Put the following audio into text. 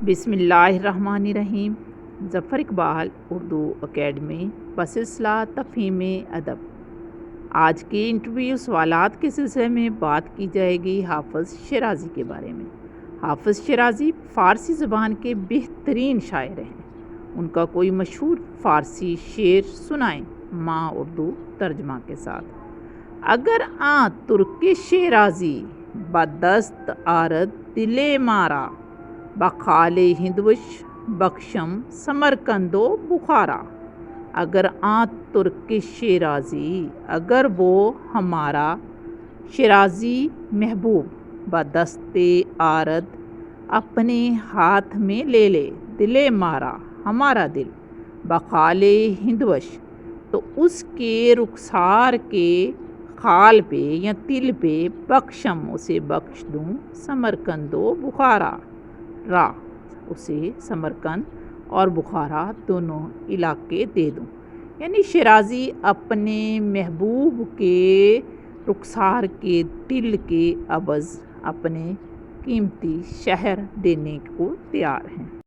بسم اللہ الرحمن الرحیم۔ ظفر اقبال اردو اکیڈمی بسلسلہ تفہیم ادب۔ آج کے انٹرویو سوالات کے سلسلے میں بات کی جائے گی حافظ شیرازی کے بارے میں۔ حافظ شیرازی فارسی زبان کے بہترین شاعر ہیں۔ ان کا کوئی مشہور فارسی شعر سنائیں ماں اردو ترجمہ کے ساتھ۔ اگر ترک شیرازی بدست آرد دل مارا، بخال ہندوش بخشم سمرقند و بخارا۔ اگر ترک شیرازی، اگر وہ ہمارا شیرازی محبوب بدست آرد اپنے ہاتھ میں لے لے، دل مارا ہمارا دل بخال ہندوش، تو اس کے رخسار کے خال پہ یا تل پہ بخشم اسے بخش دوں، سمرقند و بخارا اسے سمرقند اور بخارا دونوں علاقے دے دوں۔ یعنی شیرازی اپنے محبوب کے رخسار کے تل کے عوض اپنے قیمتی شہر دینے کو تیار ہیں۔